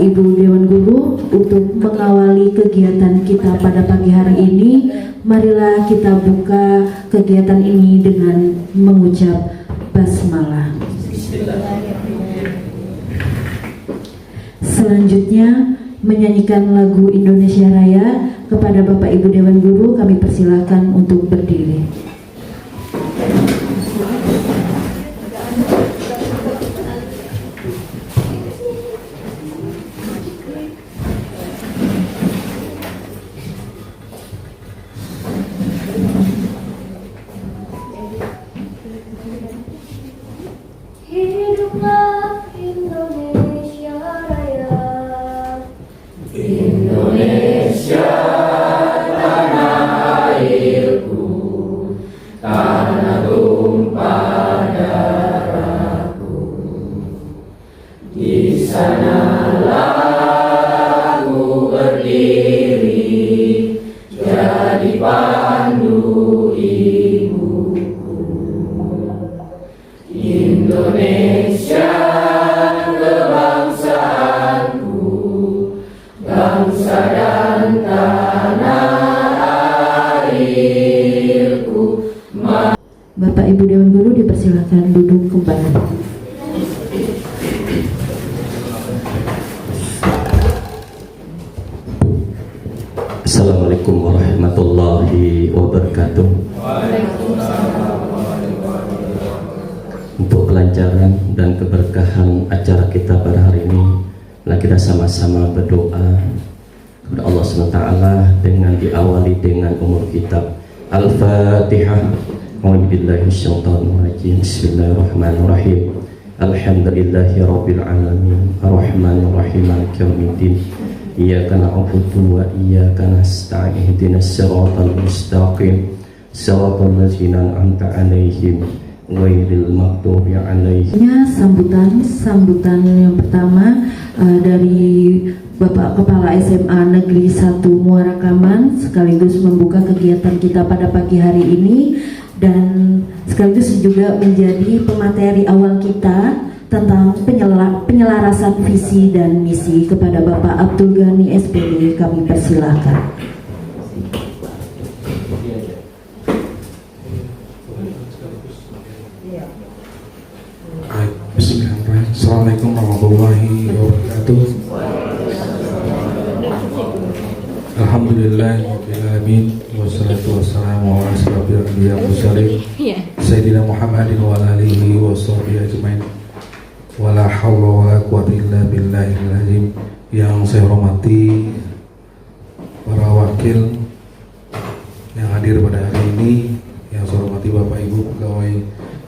Bapak Ibu Dewan Guru untuk mengawali kegiatan kita pada pagi hari ini. Marilah kita buka kegiatan ini dengan mengucap basmalah. Selanjutnya menyanyikan lagu Indonesia Raya. Kepada Bapak Ibu Dewan Guru kami persilahkan untuk berdiri. Hiduplah Indonesia Raya, Indonesia tanah airku, tanah tumpah darahku. Di sanalah aku berdiri, jadi pandu ibuku. Indonesia kebangsaanku, bangsa dan tanah airku. Bapak Ibu Dewan Guru dipersilakan duduk kembali. Assalamualaikum warahmatullahi wabarakatuh. Untuk kelancaran dan keberkahan acara kita pada hari ini, kita sama-sama berdoa kepada Allah SWT dengan diawali dengan umur kitab Al-Fatihah. A'udzubillahiminasyaitonirrajim. Bismillahirrahmanirrahim. Alhamdulillahirabbil alamin. Arrahmanirrahim. Maliki yaumiddin. Iyyaka na'budu wa iyyaka nasta'in. Ihdinas siratal mustaqim. Siratal ladzina an'amta 'alaihim ghairil maghdubi 'alaihim. Sambutan yang pertama dari Bapak Kepala SMA Negeri 1 Muara Kaman, sekaligus membuka kegiatan kita pada pagi hari ini dan sekaligus juga menjadi pemateri awal kita tentang penyelarasan visi dan misi. Kepada Bapak Abdul Ghani SPD kami persilahkan. Bismillahirrahmanirrahim. Assalamualaikum warahmatullahi wabarakatuh. Alhamdulillahirrahmanirrahim. Wassalatu wassalamu ala asyrafil anbiya wal mursalin Sayyidina Muhammadin wa alihi wa sahbihi ajmain. Wala hawla wala quwwata illa billahil azim. Yang saya hormati para wakil yang hadir pada hari ini, yang saya hormati Bapak Ibu pegawai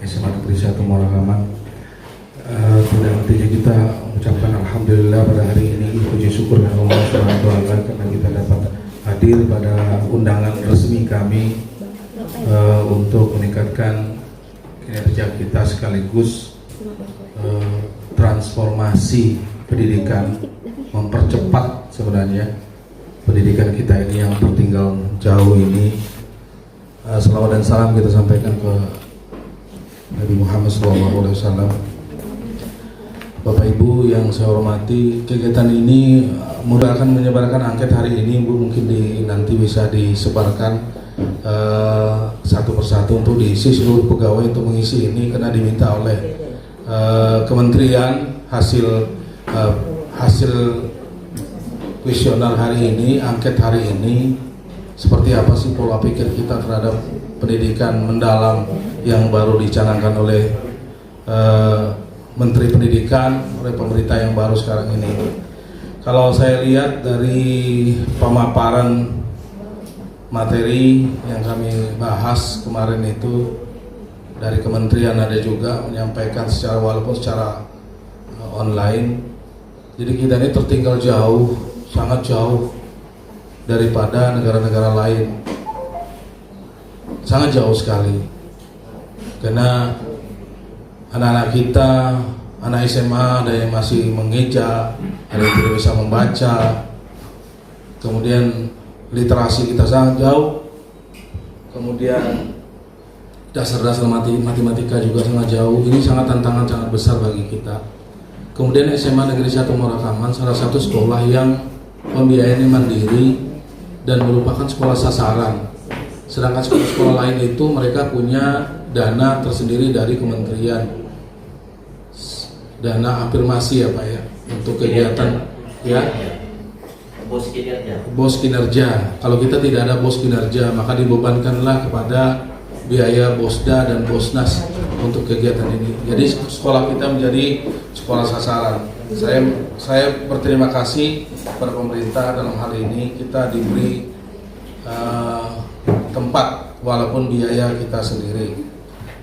SMA Negeri 1 Muara Kaman. Pada artinya kita mengucapkan alhamdulillah pada hari ini, puji syukur kepada Allah SWT karena kita dapat hadir pada undangan resmi kami untuk meningkatkan kinerja kita sekaligus transformasi pendidikan, mempercepat sebenarnya pendidikan kita ini yang tertinggal jauh ini. Salawat dan salam kita sampaikan ke Nabi Muhammad SAW. Bapak Ibu yang saya hormati, kegiatan ini mudah akan menyebarkan angket hari ini, Bu, mungkin nanti bisa disebarkan satu persatu untuk diisi seluruh pegawai untuk mengisi ini karena diminta oleh kementerian hasil kuesioner hari ini, angket hari ini, seperti apa sih pola pikir kita terhadap pendidikan mendalam yang baru dicanangkan oleh Menteri Pendidikan, oleh pemerintah yang baru sekarang ini. Kalau saya lihat dari pemaparan materi yang kami bahas kemarin itu, dari kementerian ada juga menyampaikan secara, walaupun secara online. Jadi kita ini tertinggal jauh, sangat jauh daripada negara-negara lain, sangat jauh sekali. Karena anak-anak kita, anak SMA, ada yang masih mengeja, ada yang tidak bisa membaca. Kemudian literasi kita sangat jauh. Kemudian dasar-dasar matematika juga sangat jauh. Ini sangat tantangan sangat besar bagi kita. Kemudian SMA Negeri 1 Murakaman salah satu sekolah yang pembiayaannya mandiri dan merupakan sekolah sasaran. Sedangkan sekolah-sekolah lain itu mereka punya dana tersendiri dari kementerian, dana afirmasi ya Pak ya, untuk kegiatan ya. Bos kinerja. Kalau kita tidak ada bos kinerja, maka dibebankanlah kepada biaya bosda dan bosnas untuk kegiatan ini. Jadi sekolah kita menjadi sekolah sasaran. Saya berterima kasih kepada pemerintah dalam hal ini kita diberi tempat walaupun biaya kita sendiri.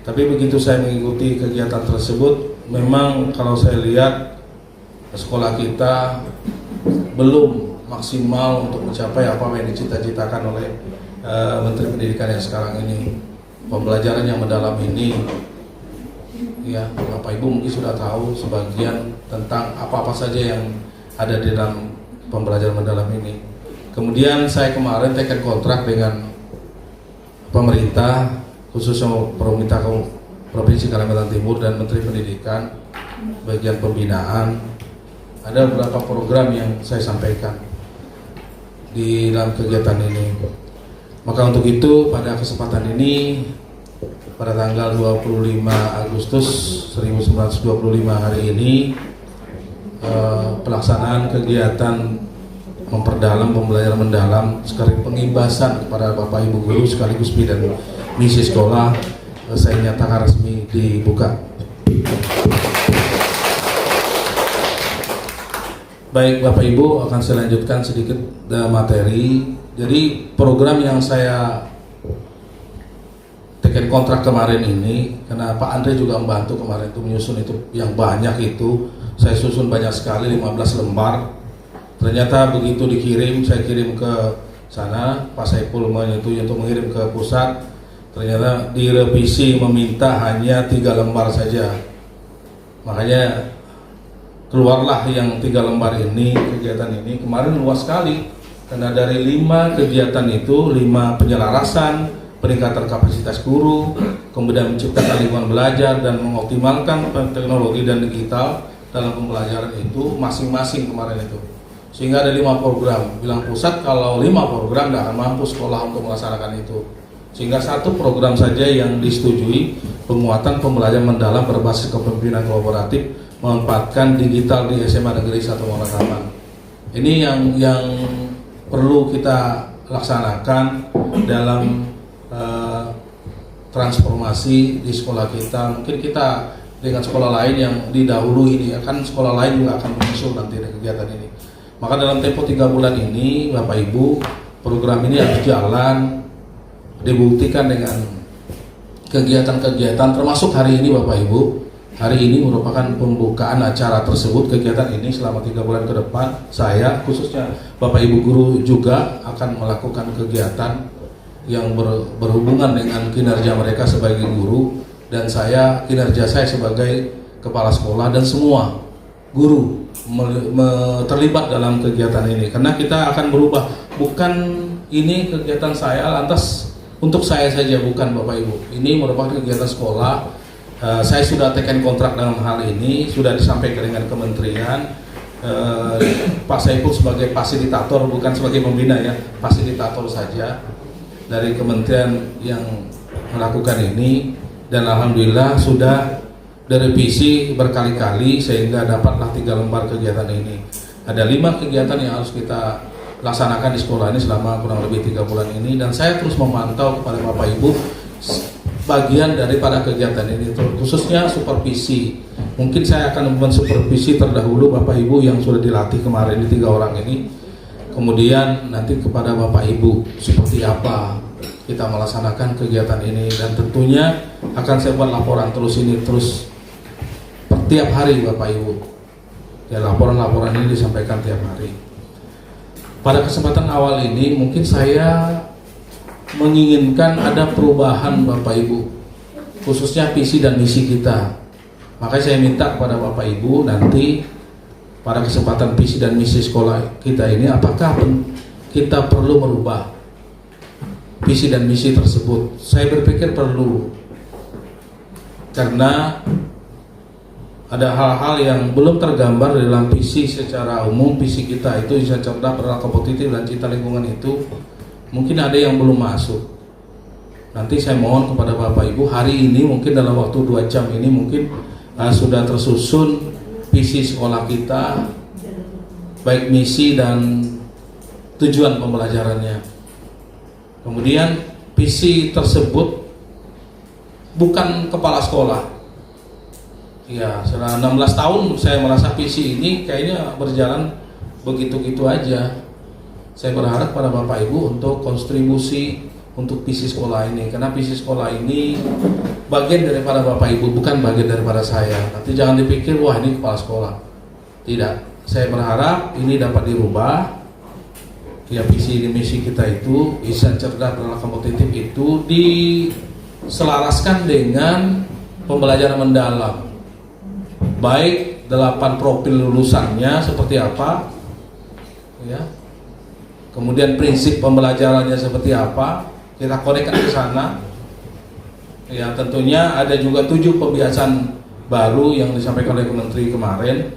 Tapi begitu saya mengikuti kegiatan tersebut, memang kalau saya lihat sekolah kita belum maksimal untuk mencapai apa yang dicita-citakan oleh Menteri Pendidikan yang sekarang ini. Pembelajaran yang mendalam ini, ya Bapak Ibu mungkin sudah tahu sebagian tentang apa-apa saja yang ada di dalam pembelajaran mendalam ini. Kemudian saya kemarin teken kontrak dengan pemerintah, khususnya pemerintah Provinsi Kalimantan Timur dan Menteri Pendidikan, bagian pembinaan. Ada beberapa program yang saya sampaikan di dalam kegiatan ini. Maka untuk itu pada kesempatan ini, pada tanggal 25 Agustus 1925 hari ini, pelaksanaan kegiatan memperdalam pembelajaran mendalam sekaligus pengibasan kepada Bapak Ibu guru sekaligus bidan misi sekolah saya nyatakan resmi dibuka. Baik Bapak Ibu, akan saya lanjutkan sedikit materi. Jadi program yang saya teken kontrak kemarin ini, karena Pak Andre juga membantu kemarin itu menyusun itu yang banyak itu, saya susun banyak sekali 15 lembar. Ternyata begitu dikirim, saya kirim ke sana, Pak Saiful menyetujui untuk mengirim ke pusat. Ternyata direvisi meminta hanya 3 lembar saja. Makanya keluarlah yang 3 lembar ini, kegiatan ini kemarin luas sekali. Karena dari 5 kegiatan itu, 5 penyelarasan, peningkatan kapasitas guru, kemudian menciptakan lingkungan belajar dan mengoptimalkan teknologi dan digital dalam pembelajaran itu masing-masing kemarin itu. Sehingga ada 5 program. Bilang pusat kalau 5 program tidak akan mampu sekolah untuk melaksanakan itu. Sehingga 1 program saja yang disetujui, penguatan pembelajaran mendalam berbasis kepemimpinan kolaboratif memanfaatkan digital di SMA Negeri 1 Murakaman. Ini yang perlu kita laksanakan dalam transformasi di sekolah kita. Mungkin kita dengan sekolah lain yang didahului ini, akan sekolah lain juga akan menyusul nanti dari kegiatan ini. Maka dalam tempo 3 bulan ini Bapak Ibu, program ini harus jalan, dibuktikan dengan kegiatan-kegiatan termasuk hari ini Bapak Ibu. Hari ini merupakan pembukaan acara tersebut, kegiatan ini selama 3 bulan ke depan. Saya khususnya Bapak Ibu guru juga akan melakukan kegiatan yang berhubungan dengan kinerja mereka sebagai guru, dan saya kinerja saya sebagai kepala sekolah, dan semua guru terlibat dalam kegiatan ini. Karena kita akan berubah, bukan ini kegiatan saya lantas untuk saya saja, bukan Bapak Ibu. Ini merupakan kegiatan sekolah. Saya sudah teken kontrak dalam hal ini, sudah disampaikan dengan kementerian. Pak Saiful sebagai fasilitator, bukan sebagai pembina ya, fasilitator saja dari kementerian yang melakukan ini. Dan alhamdulillah sudah direvisi berkali-kali sehingga dapatlah 3 lembar kegiatan ini. Ada 5 kegiatan yang harus kita laksanakan di sekolah ini selama kurang lebih 3 bulan ini, dan saya terus memantau kepada Bapak Ibu bagian daripada kegiatan ini, khususnya supervisi. Mungkin saya akan mensupervisi terdahulu Bapak Ibu yang sudah dilatih kemarin di 3 orang ini. Kemudian nanti kepada Bapak Ibu seperti apa kita melaksanakan kegiatan ini, dan tentunya akan saya buat laporan terus tiap hari Bapak Ibu. Ya, laporan-laporan ini disampaikan tiap hari. Pada kesempatan awal ini mungkin saya menginginkan ada perubahan Bapak Ibu, khususnya visi dan misi kita. Makanya saya minta kepada Bapak Ibu nanti pada kesempatan visi dan misi sekolah kita ini, apakah kita perlu merubah visi dan misi tersebut. Saya berpikir perlu, karena ada hal-hal yang belum tergambar dalam visi secara umum. Visi kita itu insan cerdas, berdaulat, kompetitif, dan cinta lingkungan itu mungkin ada yang belum masuk. Nanti saya mohon kepada Bapak Ibu, hari ini mungkin dalam waktu 2 jam ini mungkin sudah tersusun visi sekolah kita, baik misi dan tujuan pembelajarannya. Kemudian visi tersebut bukan kepala sekolah. Ya, setelah 16 tahun saya merasa visi ini kayaknya berjalan begitu-gitu aja. Saya berharap pada Bapak Ibu untuk kontribusi untuk visi sekolah ini, karena visi sekolah ini bagian daripada Bapak Ibu, bukan bagian daripada saya. Nanti jangan dipikir wah ini kepala sekolah. Tidak, saya berharap ini dapat dirubah. Ya, visi dan misi kita itu insan cerdas, berdaulat, kompetitif itu diselaraskan dengan pembelajaran mendalam. Baik 8 profil lulusannya seperti apa, ya. Kemudian prinsip pembelajarannya seperti apa, kita konekkan ke sana. Ya, tentunya ada juga 7 pembiasaan baru yang disampaikan oleh Menteri kemarin.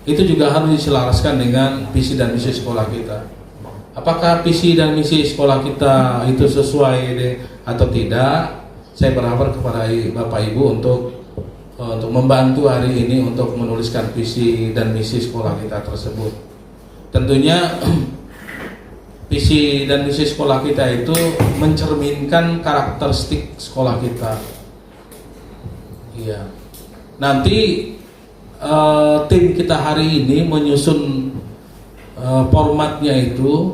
Itu juga harus diselaraskan dengan visi dan misi sekolah kita. Apakah visi dan misi sekolah kita itu sesuai atau tidak? Saya berharap kepada Bapak Ibu untuk membantu hari ini untuk menuliskan visi dan misi sekolah kita tersebut. Tentunya visi dan misi sekolah kita itu mencerminkan karakteristik sekolah kita. Iya. Nanti tim kita hari ini menyusun formatnya itu.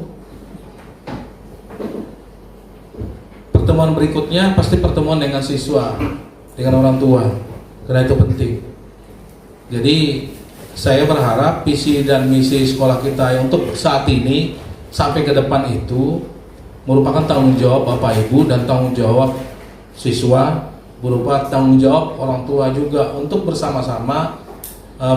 Pertemuan berikutnya pasti pertemuan dengan siswa, dengan orang tua. Karena itu penting. Jadi saya berharap visi dan misi sekolah kita yang untuk saat ini sampai ke depan itu merupakan tanggung jawab Bapak Ibu dan tanggung jawab siswa, berupa tanggung jawab orang tua juga untuk bersama-sama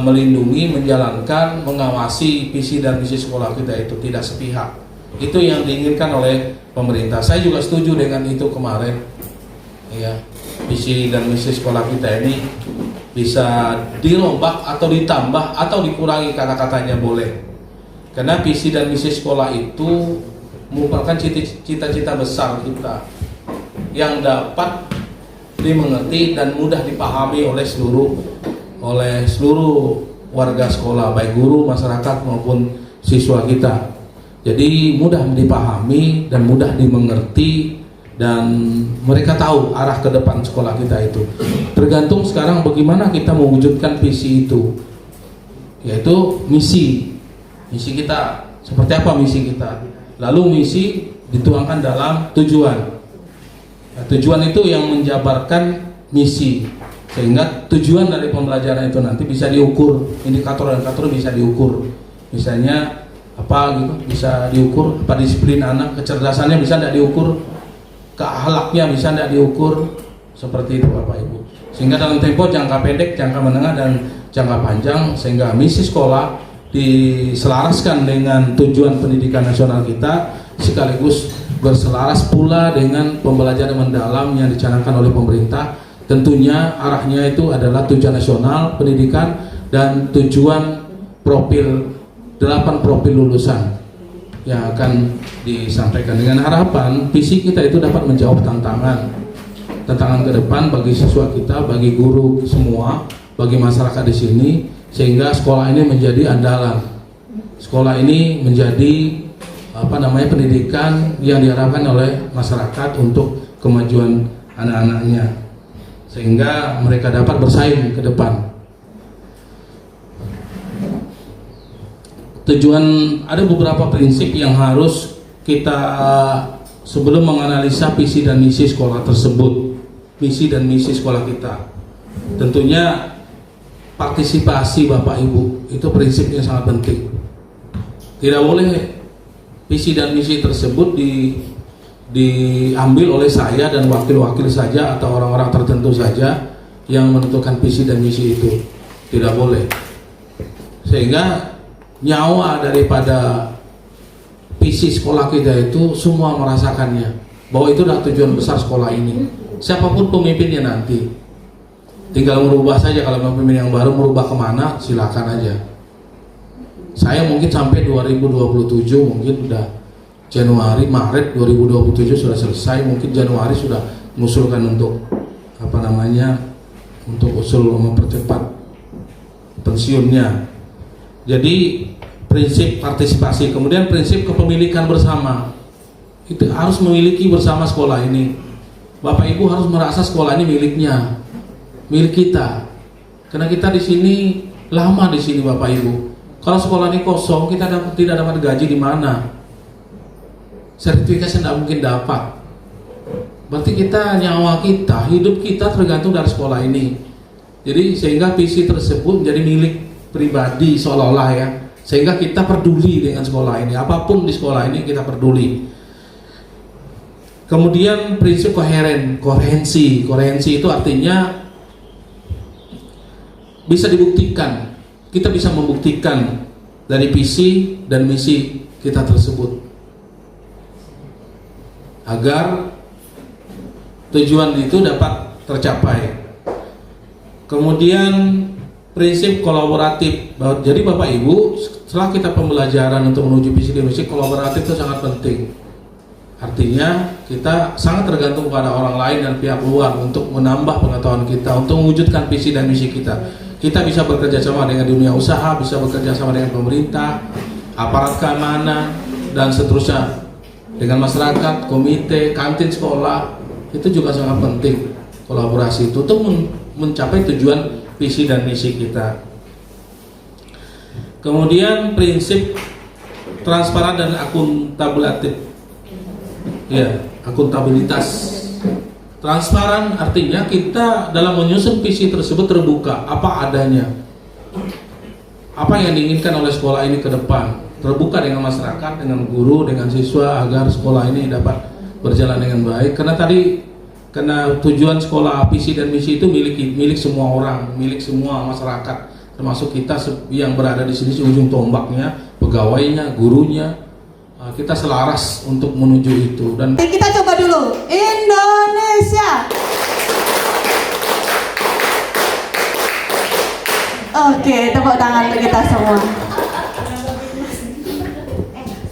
melindungi, menjalankan, mengawasi visi dan misi sekolah kita itu tidak sepihak. Itu yang diinginkan oleh pemerintah. Saya juga setuju dengan itu kemarin. Ya. Visi dan misi sekolah kita ini bisa dirombak atau ditambah atau dikurangi kata-katanya boleh. Karena visi dan misi sekolah itu merupakan cita-cita besar kita yang dapat dimengerti dan mudah dipahami oleh seluruh warga sekolah, baik guru, masyarakat maupun siswa kita. Jadi mudah dipahami dan mudah dimengerti, dan mereka tahu arah ke depan sekolah kita itu. Tergantung sekarang bagaimana kita mewujudkan visi itu, yaitu misi kita seperti apa misi kita, lalu misi dituangkan dalam tujuan. Nah, tujuan itu yang menjabarkan misi, sehingga tujuan dari pembelajaran itu nanti bisa diukur, indikator-indikator bisa diukur. Misalnya apa gitu, bisa diukur apa disiplin anak, kecerdasannya bisa tidak diukur, keakhlaknya bisa tidak diukur, seperti itu Bapak Ibu. Sehingga dalam tempo jangka pendek, jangka menengah, dan jangka panjang, sehingga misi sekolah diselaraskan dengan tujuan pendidikan nasional kita, sekaligus berselaras pula dengan pembelajaran mendalam yang dicanangkan oleh pemerintah. Tentunya arahnya itu adalah tujuan nasional pendidikan dan tujuan profil 8 profil lulusan yang akan disampaikan, dengan harapan visi kita itu dapat menjawab tantangan ke depan bagi siswa kita, bagi guru semua, bagi masyarakat di sini, sehingga sekolah ini menjadi andalan. Sekolah ini menjadi pendidikan yang diharapkan oleh masyarakat untuk kemajuan anak-anaknya, sehingga mereka dapat bersaing ke depan. Tujuan, ada beberapa prinsip yang harus kita sebelum menganalisa visi dan misi sekolah tersebut, visi dan misi sekolah kita. Tentunya partisipasi Bapak Ibu itu prinsipnya sangat penting. Tidak boleh visi dan misi tersebut diambil oleh saya dan wakil-wakil saja atau orang-orang tertentu saja yang menentukan visi dan misi itu. Tidak boleh. Sehingga nyawa daripada visi sekolah kita itu semua merasakannya, bahwa itu adalah tujuan besar sekolah ini, siapapun pemimpinnya nanti. Tinggal merubah saja, kalau pemimpin yang baru merubah kemana silakan aja. Saya mungkin sampai 2027 mungkin udah Januari, Maret 2027 sudah selesai, mungkin Januari sudah mengusulkan untuk untuk usul mempercepat pensiunnya. Jadi prinsip partisipasi, kemudian prinsip kepemilikan bersama, itu harus memiliki bersama sekolah ini. Bapak Ibu harus merasa sekolah ini miliknya, milik kita, karena kita di sini lama di sini Bapak Ibu. Kalau sekolah ini kosong, kita tidak dapat gaji di mana, sertifikasi tidak mungkin dapat. Berarti kita, nyawa kita, hidup kita tergantung dari sekolah ini. Jadi sehingga visi tersebut menjadi milik pribadi seolah-olah ya, sehingga kita peduli dengan sekolah ini, apapun di sekolah ini kita peduli. Kemudian prinsip koherensi itu artinya bisa dibuktikan. Kita bisa membuktikan dari visi dan misi kita tersebut agar tujuan itu dapat tercapai. Kemudian prinsip kolaboratif. Jadi Bapak Ibu, setelah kita pembelajaran untuk menuju visi dan misi, kolaboratif itu sangat penting. Artinya kita sangat tergantung pada orang lain dan pihak luar untuk menambah pengetahuan kita, untuk mewujudkan visi dan misi kita. Kita bisa bekerja sama dengan dunia usaha, bisa bekerja sama dengan pemerintah, aparat keamanan, dan seterusnya, dengan masyarakat, komite, kantin sekolah. Itu juga sangat penting kolaborasi itu untuk mencapai tujuan visi dan misi kita. Kemudian prinsip transparan dan akuntabilitas. Ya, akuntabilitas. Transparan artinya kita dalam menyusun visi tersebut terbuka, apa adanya. Apa yang diinginkan oleh sekolah ini ke depan, terbuka dengan masyarakat, dengan guru, dengan siswa, agar sekolah ini dapat berjalan dengan baik. Karena tujuan sekolah visi dan misi itu milik semua orang, milik semua masyarakat, termasuk kita yang berada di sini ujung tombaknya, pegawainya, gurunya. Kita selaras untuk menuju itu. Dan kita coba dulu Indonesia. Oke, tepuk tangan untuk kita semua.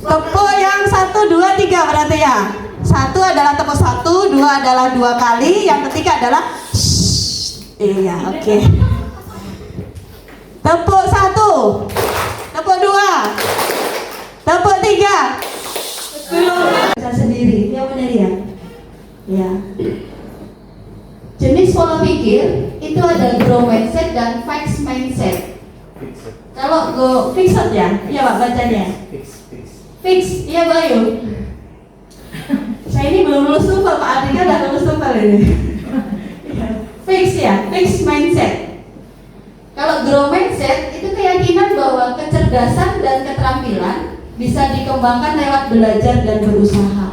Tepuk yang 1, 2, 3 berarti ya. 1 adalah tepuk 1, 2 adalah 2 kali, yang ketiga adalah shh. Iya, oke. Tepuk 1, tepuk 2, tepuk 3. Bisa sendiri, ya benar ya? Ya. Jenis pola pikir itu ada growth mindset dan fixed mindset. Kalau go fixed ya, iya Pak bacanya. Fix, iya Bayu. Saya ini belum lulus TOEFL, Pak Andika udah lulus TOEFL ini. Fix ya, fixed mindset. Kalau growth mindset itu keyakinan bahwa kecerdasan dan keterampilan bisa dikembangkan lewat belajar dan berusaha.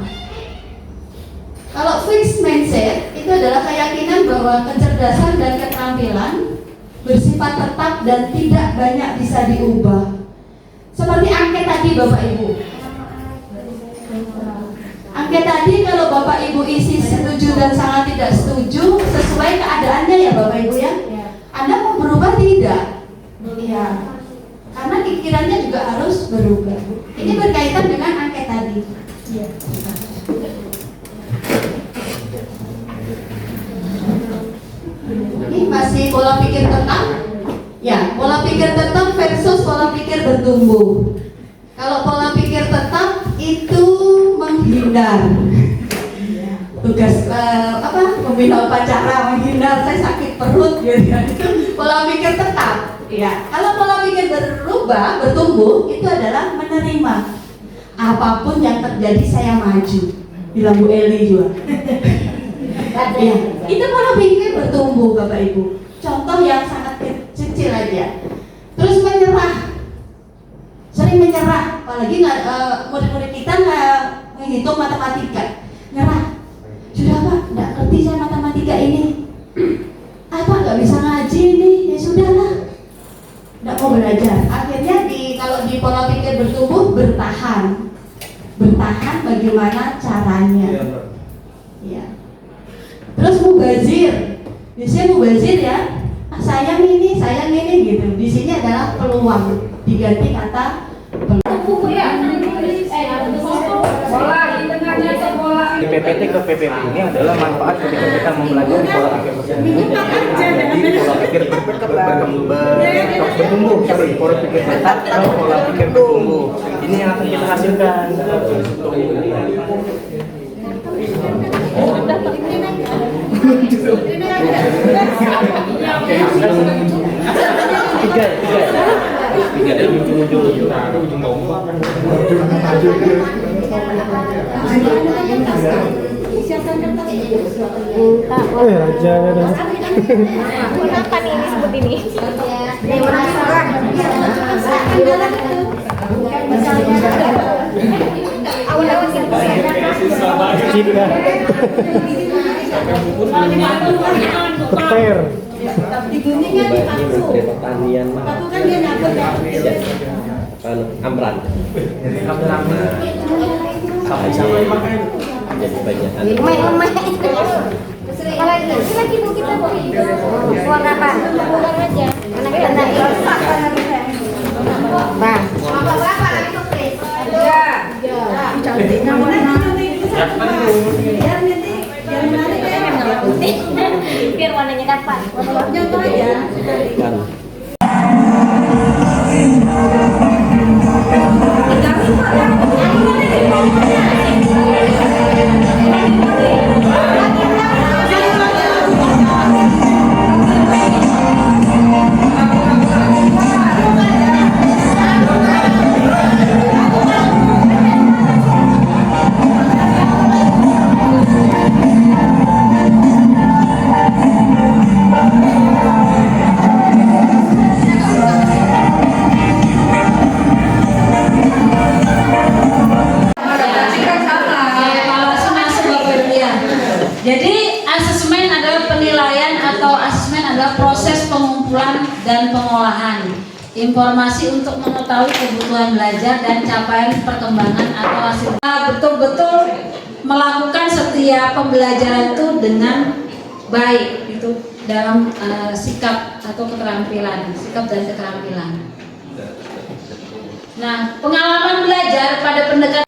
Kalau fixed mindset itu adalah keyakinan bahwa kecerdasan dan keterampilan bersifat tetap dan tidak banyak bisa diubah. Seperti angket tadi Bapak Ibu. Angket tadi kalau Bapak Ibu isi setuju dan sangat tidak setuju sesuai keadaannya ya Bapak Ibu ya. Anda mau berubah tidak? Iya. Karena pikirannya juga harus berubah. Ini berkaitan dengan angket tadi. Iya. Ini masih pola pikir tetap. Ya, pola pikir tetap versus pola pikir bertumbuh. Kalau pola pikir tetap itu menghindar. Tugas membina upacara menghindar, saya sakit perut gitu. Itu pola pikir tetap. Ya, kalau pola pikir berubah, bertumbuh itu adalah menerima apapun yang terjadi saya maju. Bilang Bu Eli juga. Ya, itu pola pikir bertumbuh Bapak Ibu. Contoh yang sangat kecil aja. Terus menyerah, sering menyerah. Apalagi murid-murid kita nggak menghitung matematika, nyerah. Sudah Pak, nggak ngerti saya matematika ini. Apa nggak bisa ngaji ini? Ya sudahlah, nggak mau belajar. Akhirnya kalau di pola pikir bertumbuh bertahan bagaimana caranya? Ya. Terus mubazir, Biasanya mubazir ya, sayang ini gitu. Di sini adalah peluang, diganti kata peluang. Di PPT ke PPP ini adalah manfaat ketika kita mempelajari pola pikir positif. Jadi pola pikir bertumbuh, pola pikir tetap atau pola pikir bertumbuh. Ini yang akan kita hasilkan. Tiga dari ujung Kenapa nih ini sebut ini? Petir. Pertanian Amran. Jadi banyak. Lagi bu kita bu. Uang apa? Uang aja. Anak-anak. Bang. Cantik namanya. Biar warnanya dapat. Contoh aja. Jadi asesmen adalah penilaian atau asesmen adalah proses pengumpulan dan pengolahan informasi untuk mengetahui kebutuhan belajar dan capaian perkembangan atau hasil. Betul-betul melakukan setiap pembelajaran itu dengan baik itu dalam sikap atau keterampilan, sikap dan keterampilan. Nah, pengalaman belajar pada pendekatan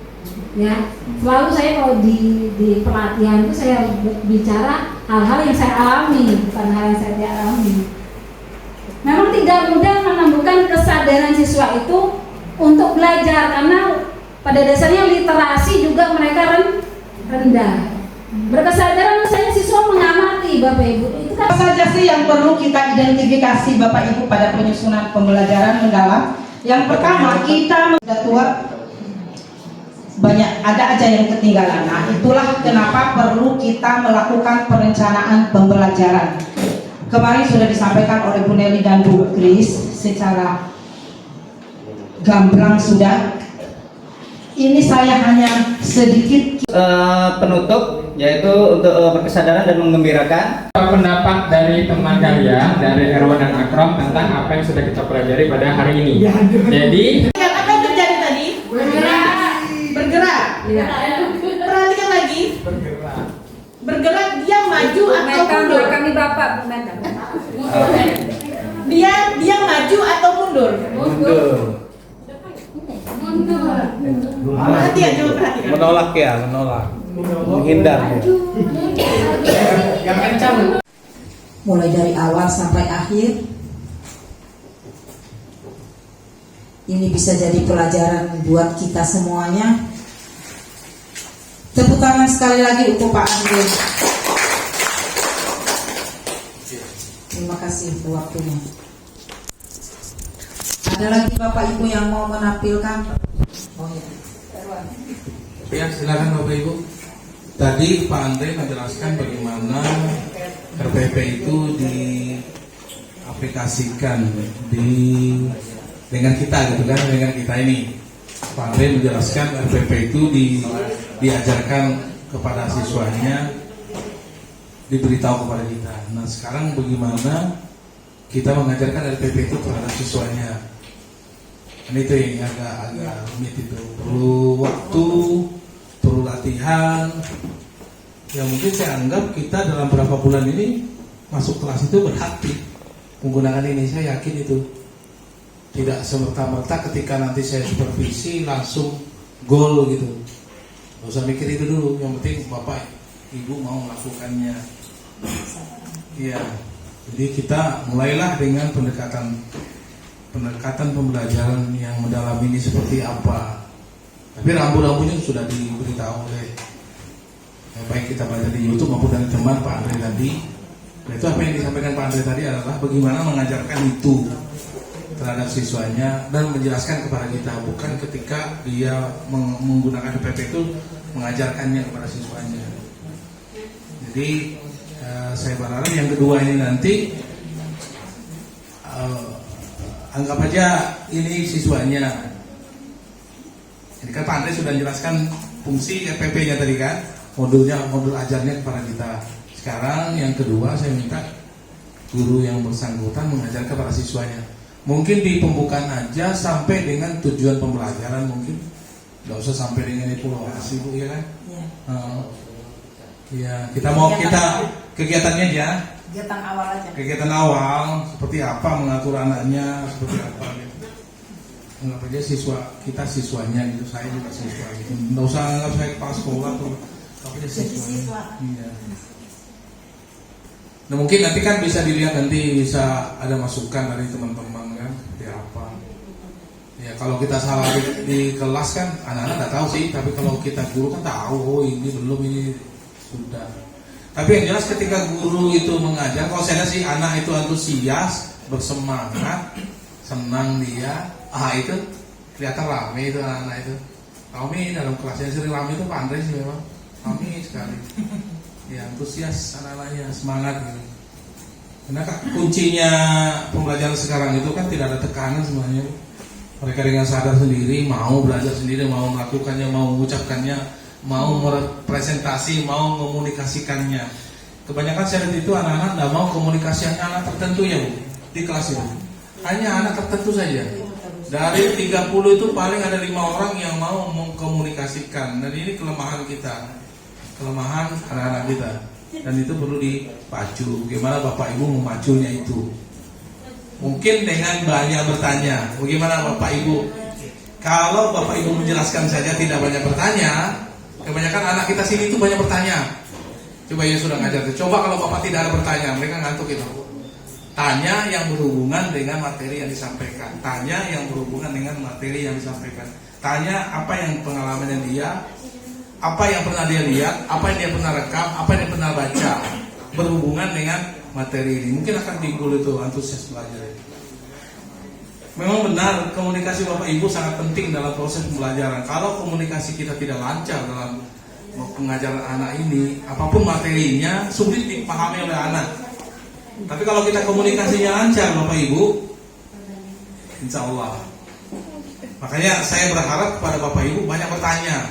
ya, selalu saya kalau di pelatihan itu saya bicara hal-hal yang saya alami, bukan hal yang saya tidak alami. Memang tidak mudah menumbuhkan kesadaran siswa itu untuk belajar karena pada dasarnya literasi juga mereka rendah. Berkesadaran misalnya siswa mengamati Bapak Ibu. Itu kan apa saja sih yang perlu kita identifikasi Bapak Ibu pada penyusunan pembelajaran mendalam? Yang pertama, kita tua banyak ada aja yang ketinggalan. Nah, itulah kenapa perlu kita melakukan perencanaan pembelajaran. Kemarin sudah disampaikan oleh Bu Nelly dan Bu Kris secara gamblang sudah. Ini saya hanya sedikit penutup, yaitu untuk berkesadaran dan menggembirakan. Pendapat dari teman kalian dari Erwan dan Akram tentang apa yang sudah kita pelajari pada hari ini. Jadi Apa yang terjadi tadi? Bergerak. Ya. Perhatikan lagi. Bergerak dia maju atau mundur? Kami Bapak Dia maju atau mundur? Mundur. Perhatikan. Menolak ya, menolak. Menghindar. yang kencang. mulai dari awal sampai akhir. Ini bisa jadi pelajaran buat kita semuanya. Tepuk tangan sekali lagi untuk Pak Andre. Terima kasih waktunya. Ada lagi Bapak Ibu yang mau menampilkan? Oh ya. Ya, silakan Bapak Ibu. Tadi Pak Andre menjelaskan bagaimana RPP itu diaplikasikan dengan kita gitu kan, dengan kita ini. Pak Andre menjelaskan RPP itu diajarkan kepada siswanya, diberitahu kepada kita. Nah, sekarang bagaimana kita mengajarkan RPP itu kepada siswanya? Ini itu yang agak rumit itu. Perlu waktu, perlu latihan. Ya mungkin saya anggap kita dalam beberapa bulan ini masuk kelas itu berhati menggunakan ini. Saya yakin itu tidak semerta-merta ketika nanti saya supervisi langsung gol gitu. Gak usah mikir itu dulu, yang penting Bapak Ibu mau melakukannya. Iya, jadi kita mulailah dengan pendekatan pembelajaran yang mendalam ini seperti apa. Tapi rambu-rambunya sudah diberitahu oleh baik kita belajar di YouTube maupun dari teman Pak Andre tadi. Nah, itu apa yang disampaikan Pak Andre tadi adalah bagaimana mengajarkan itu terhadap siswanya dan menjelaskan kepada kita, bukan ketika dia menggunakan PPP itu mengajarkannya kepada siswanya. Jadi saya berharap yang kedua ini nanti anggap aja ini siswanya. Jadi kan Pak Andre sudah jelaskan fungsi PPP-nya tadi kan, modul ajarnya kepada kita. Sekarang yang kedua saya minta guru yang bersangkutan mengajar kepada siswanya. Mungkin di pembukaan aja sampai dengan tujuan pembelajaran, mungkin nggak usah sampai dengan evaluasi, Bu, ya kan? Iya, kita kegiatannya aja. Kegiatan awal aja. Kegiatan awal seperti apa, mengatur anaknya seperti apa gitu. Anggap aja siswanya gitu, saya juga siswa gitu. Nggak usah anggap saya kepala sekolah tuh, tapi siswa. Iya. Nah, mungkin nanti kan bisa dilihat, nanti bisa ada masukan dari teman-teman kan seperti apa. Ya kalau kita salah di kelas kan anak-anak nggak tahu sih, tapi kalau kita guru kan tahu, oh ini belum, ini sudah. Tapi yang jelas ketika guru itu mengajar, kalau saya lihat sih anak itu antusias, bersemangat, senang dia, itu kelihatan rame itu anak-anak itu. Rame dalam kelasnya, sering rame itu Pak Andre sih memang rame sekali. Ya antusias anak-anaknya, semangat gitu. Karena kuncinya pembelajaran sekarang itu kan tidak ada tekanan sebenarnya. Mereka dengan sadar sendiri mau belajar sendiri, mau melakukannya, mau mengucapkannya, mau merepresentasi, mau komunikasikannya. Kebanyakan saya lihat itu anak-anak tidak mau komunikasi, hanya anak tertentu ya Bu di kelas itu. Hanya anak tertentu saja. Dari 30 itu paling ada 5 orang yang mau mengkomunikasikan. Dan ini kelemahan kita, kelemahan anak-anak kita, dan itu perlu dipacu. Bagaimana Bapak Ibu memacunya itu? Mungkin dengan banyak bertanya. Bagaimana Bapak Ibu? Kalau Bapak Ibu menjelaskan saja tidak banyak bertanya, kebanyakan anak kita sini itu banyak bertanya. Coba ya sudah ngajar. Coba kalau Bapak tidak ada bertanya, mereka ngantuk itu. Tanya yang berhubungan dengan materi yang disampaikan. Tanya yang berhubungan dengan materi yang disampaikan. Tanya apa yang pengalamannya dia, apa yang pernah dia lihat, apa yang dia pernah rekam, apa yang dia pernah baca berhubungan dengan materi ini. Mungkin akan timbul itu antusias belajar. Memang benar komunikasi Bapak Ibu sangat penting dalam proses pembelajaran. Kalau komunikasi kita tidak lancar dalam pengajaran anak ini, apapun materinya sulit dipahami oleh anak. Tapi kalau kita komunikasinya lancar Bapak Ibu, insya Allah. Makanya saya berharap kepada Bapak Ibu banyak bertanya.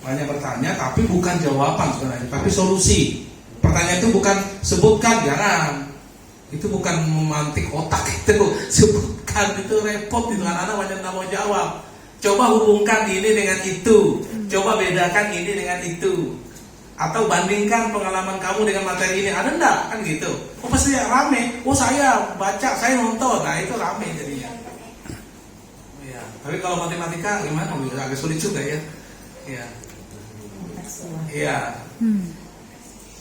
Banyak bertanya, tapi bukan jawaban sebenarnya, tapi solusi. Pertanyaan itu bukan sebutkan, jangan. Itu bukan memantik otak itu, sebutkan itu repot itu, anak-anak banyak tidak mau jawab. Coba hubungkan ini dengan itu, coba bedakan ini dengan itu, atau bandingkan pengalaman kamu dengan materi ini, ada enggak? Kan gitu. Oh pasti rame. Oh saya baca, saya nonton, nah itu rame jadinya. Ya. Tapi kalau matematika gimana? Agak sulit juga ya. Ya. Iya.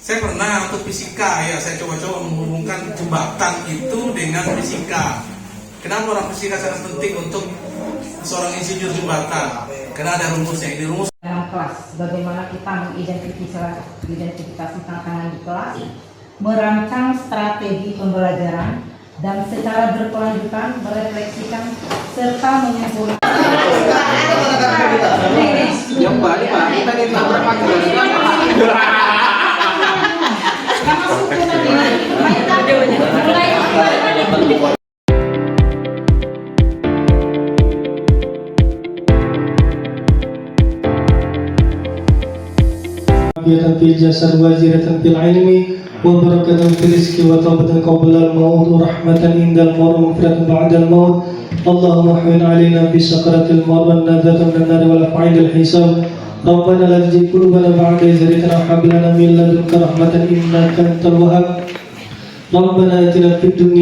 Saya pernah untuk fisika ya, saya coba-coba menghubungkan jembatan itu dengan fisika. Kenapa orang fisika sangat penting untuk seorang insinyur jembatan? Karena ada rumusnya. Ini rumus dalam kelas, bagaimana kita mengidentifikasi tantangan di kelas, merancang strategi pembelajaran, dan secara berkelanjutan merefleksikan serta menyimpulkan. Yang balik Pak, kita ditabrak pakai في الجسد وزيرة في العلم وبركة في الرزق وتوبة قبل الموت ورحمة عند الموت ومغفرة بعد الموت. اللهم احوِّن علينا بسكرة الموت والنجاة من النار والأفعال الحساب. ربنا لا تزغ قلوبنا بعد إذ هديتنا وهب لنا من لدنك رحمة إنك أنت الوهاب. Rabbana atina fid dunya